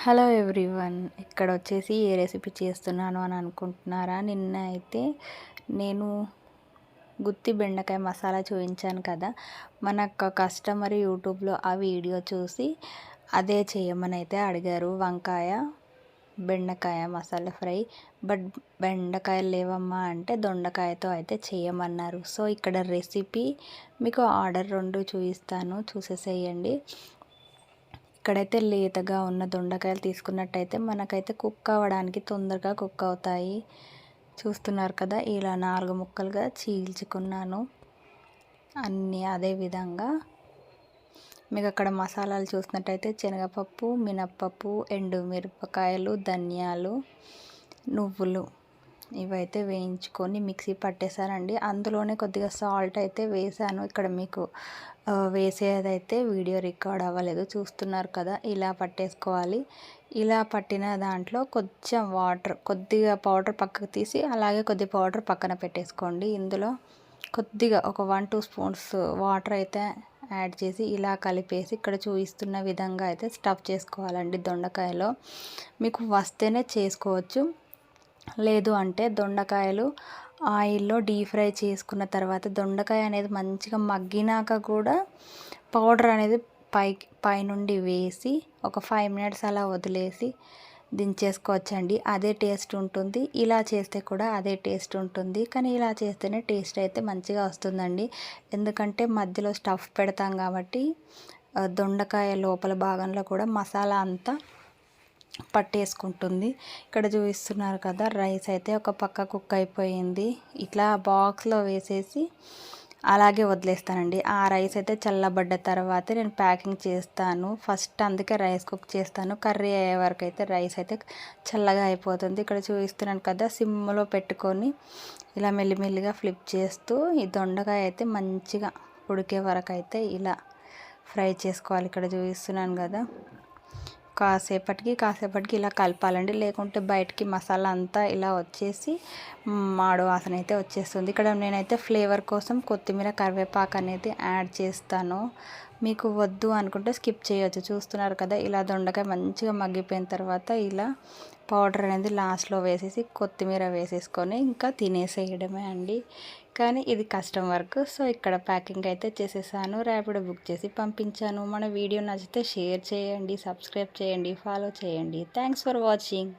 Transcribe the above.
Hello everyone, ఇక్కడ వచ్చేసి ఏ recipe చేస్తున్నాను అని అనుకుంటున్నారా? నిన్న అయితే నేను గుత్తి బెండకాయ మసాలా చూపించాను కదా. మన కస్టమర్ యూట్యూబ్లో ఆ వీడియో చూసి అదే చేయమని అయితే అడిగారు. వంకాయ బెండకాయ మసాలా ఫ్రై. బట్ బెండకాయలు లేవమ్మా అంటే దొండకాయతో అయితే చేయమన్నారు. సో ఇక్కడ రెసిపీ మీకు ఆర్డర్ 2 చూపిస్తాను, చూసేసేయండి. ఇక్కడైతే లేతగా ఉన్న దొండకాయలు తీసుకున్నట్టయితే మనకైతే కుక్ అవ్వడానికి తొందరగా కుక్ అవుతాయి. చూస్తున్నారు కదా, ఇలా 4 ముక్కలుగా చీల్చుకున్నాను అన్నీ. అదే విధంగా మీకు అక్కడ మసాలాలు చూసినట్టయితే శనగపప్పు, మినప్పప్పు, ఎండుమిరపకాయలు, ధనియాలు, నువ్వులు ఇవైతే వేయించుకొని మిక్సీ పట్టేశానండి. అందులోనే కొద్దిగా సాల్ట్ అయితే వేసాను. ఇక్కడ మీకు వేసేదైతే వీడియో రికార్డ్ అవ్వలేదు, చూస్తున్నారు కదా. ఇలా పట్టేసుకోవాలి. ఇలా పట్టిన దాంట్లో కొంచెం వాటర్, కొద్దిగా పౌడర్ పక్కకు తీసి అలాగే కొద్ది పౌడర్ పక్కన పెట్టేసుకోండి. ఇందులో కొద్దిగా ఒక 1-2 స్పూన్స్ వాటర్ అయితే యాడ్ చేసి ఇలా కలిపేసి ఇక్కడ చూపిస్తున్న విధంగా అయితే స్టఫ్ చేసుకోవాలండి. దొండకాయలో మీకు వస్తేనే చేసుకోవచ్చు, లేదు అంటే దొండకాయలు ఆయిల్లో డీప్ ఫ్రై చేసుకున్న తర్వాత దొండకాయ అనేది మంచిగా మగ్గినాక కూడా పౌడర్ అనేది పైనుండి వేసి ఒక 5 మినిట్స్ అలా వదిలేసి దించేసుకోవచ్చండి. అదే టేస్ట్ ఉంటుంది. ఇలా చేస్తే కూడా అదే టేస్ట్ ఉంటుంది, కానీ ఇలా చేస్తేనే టేస్ట్ అయితే మంచిగా వస్తుందండి. ఎందుకంటే మధ్యలో స్టఫ్ పెడతాం కాబట్టి దొండకాయ లోపల భాగంలో కూడా మసాలా అంతా పట్టేసుకుంటుంది. ఇక్కడ చూపిస్తున్నారు కదా, రైస్ అయితే ఒక పక్క కుక్ అయిపోయింది. ఇట్లా బాక్స్లో వేసేసి అలాగే వదిలేస్తానండి. ఆ రైస్ అయితే చల్లబడ్డ తర్వాతే నేను ప్యాకింగ్ చేస్తాను. ఫస్ట్ అందుకే రైస్ కుక్ చేస్తాను. కర్రీ అయ్యే వరకు అయితే రైస్ అయితే చల్లగా అయిపోతుంది. ఇక్కడ చూపిస్తున్నాను కదా, సిమ్లో పెట్టుకొని ఇలా మెల్లిమెల్లిగా ఫ్లిప్ చేస్తూ ఈ దొండకాయ అయితే మంచిగా ఉడికే వరకు అయితే ఇలా ఫ్రై చేసుకోవాలి. ఇక్కడ చూపిస్తున్నాను కదా, కాసేపటికి ఇలా కలపాలండి. లేకుంటే బయటికి మసాలా అంతా ఇలా వచ్చేసి మాడు వాసన అయితే వచ్చేస్తుంది. ఇక్కడ నేనైతే ఫ్లేవర్ కోసం కొత్తిమీర, కరివేపాకు అనేది యాడ్ చేస్తాను. మీకు వద్దు అనుకుంటే స్కిప్ చేయొచ్చు. చూస్తున్నారు కదా, ఇలా దొండకాయ మంచిగా మగ్గిపోయిన తర్వాత ఇలా పౌడర్ అనేది లాస్ట్లో వేసేసి కొత్తిమీర వేసేసుకొని ఇంకా తినేసేయడమే అండి. కానీ ఇది కష్టం వర్క్. సో ఇక్కడ ప్యాకింగ్ అయితే చేసేసాను, ర్యాపిడో బుక్ చేసి పంపించాను. మన వీడియో నచ్చితే షేర్ చేయండి, సబ్స్క్రైబ్ చేయండి, ఫాలో చేయండి. Thanks for watching.